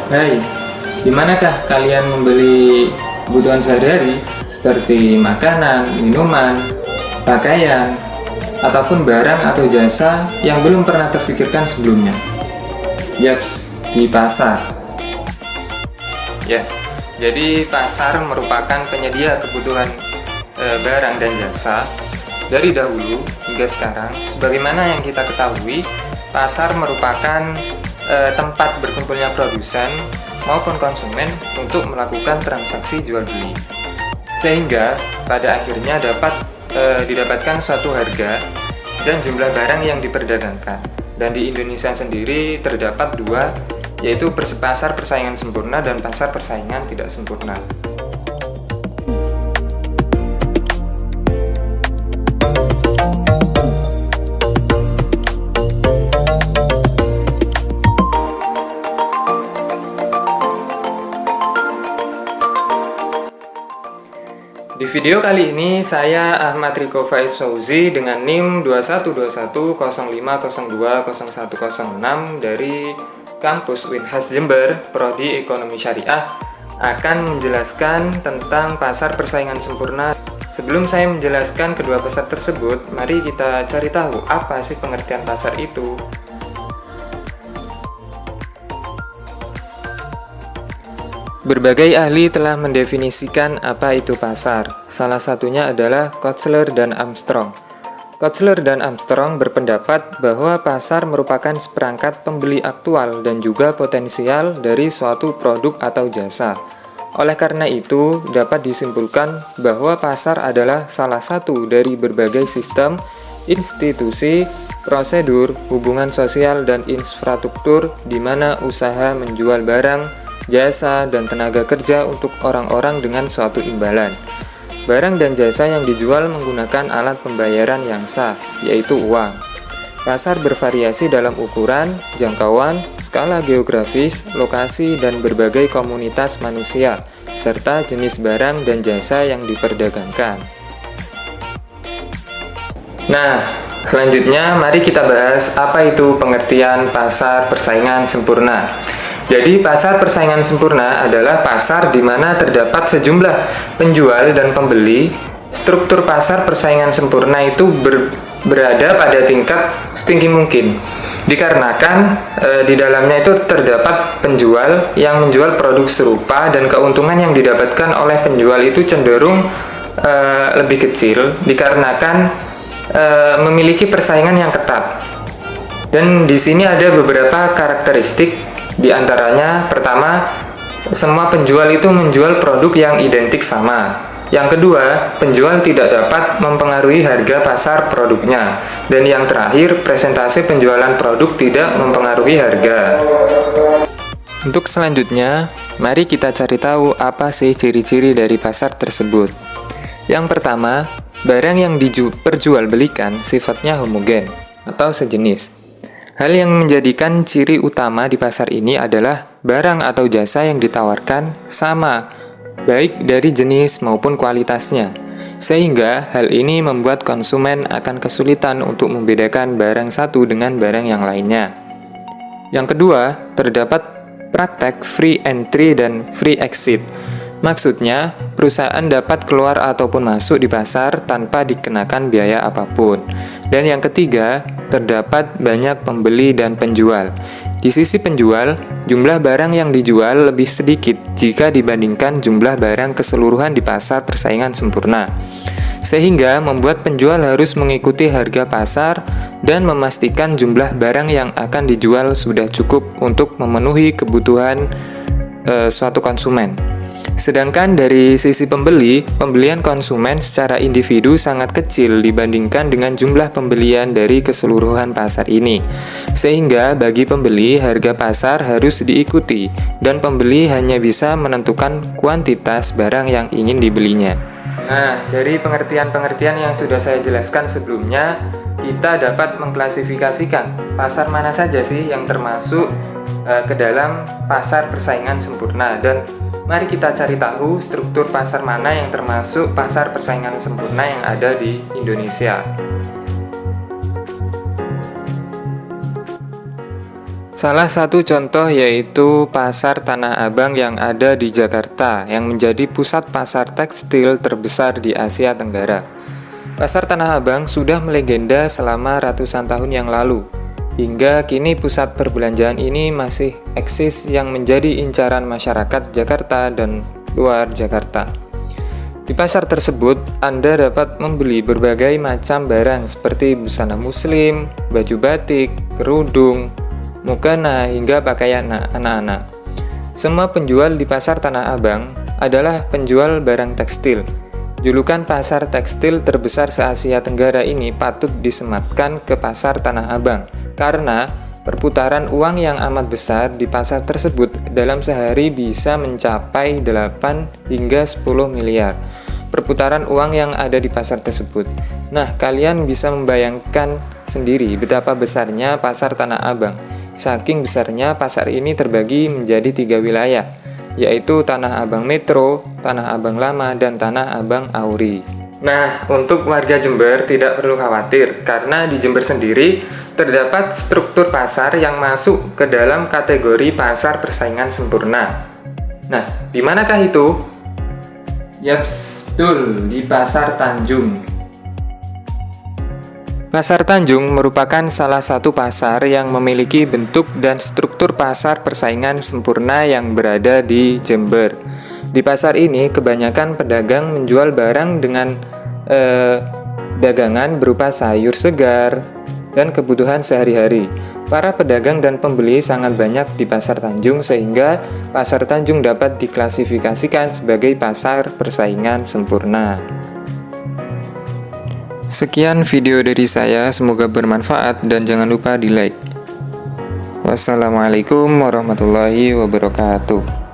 Hai, di manakah kalian membeli kebutuhan sehari-hari seperti makanan, minuman, pakaian, ataupun barang atau jasa yang belum pernah terfikirkan sebelumnya? Yaps, di pasar. Ya, jadi pasar merupakan penyedia kebutuhan barang dan jasa dari dahulu hingga sekarang. Sebagaimana yang kita ketahui, pasar merupakan tempat berkumpulnya produsen maupun konsumen untuk melakukan transaksi jual beli, sehingga pada akhirnya dapat didapatkan suatu harga dan jumlah barang yang diperdagangkan. Dan di Indonesia sendiri terdapat dua, yaitu pasar persaingan sempurna dan pasar persaingan tidak sempurna. Di video kali ini saya Ahmad Riko Faiz Souzi dengan NIM 212105020106 dari kampus Winhas Jember, Prodi Ekonomi Syariah, akan menjelaskan tentang pasar persaingan sempurna. Sebelum saya menjelaskan kedua pasar tersebut, mari kita cari tahu apa sih pengertian pasar itu. Berbagai ahli telah mendefinisikan apa itu pasar. Salah satunya adalah Kotzler dan Armstrong. Kotzler dan Armstrong berpendapat bahwa pasar merupakan seperangkat pembeli aktual dan juga potensial dari suatu produk atau jasa. Oleh karena itu, dapat disimpulkan bahwa pasar adalah salah satu dari berbagai sistem, institusi, prosedur, hubungan sosial, dan infrastruktur di mana usaha menjual barang, jasa, dan tenaga kerja untuk orang-orang dengan suatu imbalan. Barang dan jasa yang dijual menggunakan alat pembayaran yang sah, yaitu uang. Pasar bervariasi dalam ukuran, jangkauan, skala geografis, lokasi, dan berbagai komunitas manusia, serta jenis barang dan jasa yang diperdagangkan. Nah, selanjutnya mari kita bahas apa itu pengertian pasar persaingan sempurna. Jadi pasar persaingan sempurna adalah pasar di mana terdapat sejumlah penjual dan pembeli. Struktur pasar persaingan sempurna itu berada pada tingkat setinggi mungkin. Dikarenakan di dalamnya itu terdapat penjual yang menjual produk serupa dan keuntungan yang didapatkan oleh penjual itu cenderung lebih kecil dikarenakan memiliki persaingan yang ketat. Dan di sini ada beberapa karakteristik. Di antaranya, pertama, semua penjual itu menjual produk yang identik sama. Yang kedua, penjual tidak dapat mempengaruhi harga pasar produknya. Dan yang terakhir, presentasi penjualan produk tidak mempengaruhi harga. Untuk selanjutnya, mari kita cari tahu apa sih ciri-ciri dari pasar tersebut. Yang pertama, barang yang diperjualbelikan sifatnya homogen atau sejenis. Hal yang menjadikan ciri utama di pasar ini adalah barang atau jasa yang ditawarkan sama, baik dari jenis maupun kualitasnya. Sehingga hal ini membuat konsumen akan kesulitan untuk membedakan barang satu dengan barang yang lainnya. Yang kedua, terdapat praktek free entry dan free exit. Maksudnya, perusahaan dapat keluar ataupun masuk di pasar tanpa dikenakan biaya apapun. Dan yang ketiga, terdapat banyak pembeli dan penjual. Di sisi penjual, jumlah barang yang dijual lebih sedikit jika dibandingkan jumlah barang keseluruhan di pasar persaingan sempurna. Sehingga membuat penjual harus mengikuti harga pasar dan memastikan jumlah barang yang akan dijual sudah cukup untuk memenuhi kebutuhan suatu konsumen. Sedangkan dari sisi pembeli, pembelian konsumen secara individu sangat kecil dibandingkan dengan jumlah pembelian dari keseluruhan pasar ini. Sehingga bagi pembeli, harga pasar harus diikuti, dan pembeli hanya bisa menentukan kuantitas barang yang ingin dibelinya. Nah, dari pengertian-pengertian yang sudah saya jelaskan sebelumnya, kita dapat mengklasifikasikan pasar mana saja sih yang termasuk ke dalam pasar persaingan sempurna. Dan mari kita cari tahu struktur pasar mana yang termasuk pasar persaingan sempurna yang ada di Indonesia. Salah satu contoh yaitu Pasar Tanah Abang yang ada di Jakarta, yang menjadi pusat pasar tekstil terbesar di Asia Tenggara. Pasar Tanah Abang sudah melegenda selama ratusan tahun yang lalu. Hingga kini pusat perbelanjaan ini masih eksis yang menjadi incaran masyarakat Jakarta dan luar Jakarta. Di pasar tersebut, Anda dapat membeli berbagai macam barang seperti busana muslim, baju batik, kerudung, mukena, hingga pakaian anak-anak. Semua penjual di Pasar Tanah Abang adalah penjual barang tekstil. Julukan pasar tekstil terbesar se-Asia Tenggara ini patut disematkan ke Pasar Tanah Abang karena perputaran uang yang amat besar di pasar tersebut dalam sehari bisa mencapai 8 hingga 10 miliar. Perputaran uang yang ada di pasar tersebut. Nah, kalian bisa membayangkan sendiri betapa besarnya Pasar Tanah Abang. Saking besarnya, pasar ini terbagi menjadi 3 wilayah, yaitu Tanah Abang Metro, Tanah Abang Lama, dan Tanah Abang Auri. Nah, untuk warga Jember tidak perlu khawatir, karena di Jember sendiri terdapat struktur pasar yang masuk ke dalam kategori pasar persaingan sempurna. Nah, di manakah itu? Yaps, betul, di Pasar Tanjung. Pasar Tanjung merupakan salah satu pasar yang memiliki bentuk dan struktur pasar persaingan sempurna yang berada di Jember. Di pasar ini, kebanyakan pedagang menjual barang dengan dagangan berupa sayur segar dan kebutuhan sehari-hari. Para pedagang dan pembeli sangat banyak di Pasar Tanjung sehingga Pasar Tanjung dapat diklasifikasikan sebagai pasar persaingan sempurna. Sekian video dari saya, semoga bermanfaat dan jangan lupa di like. Wassalamualaikum warahmatullahi wabarakatuh.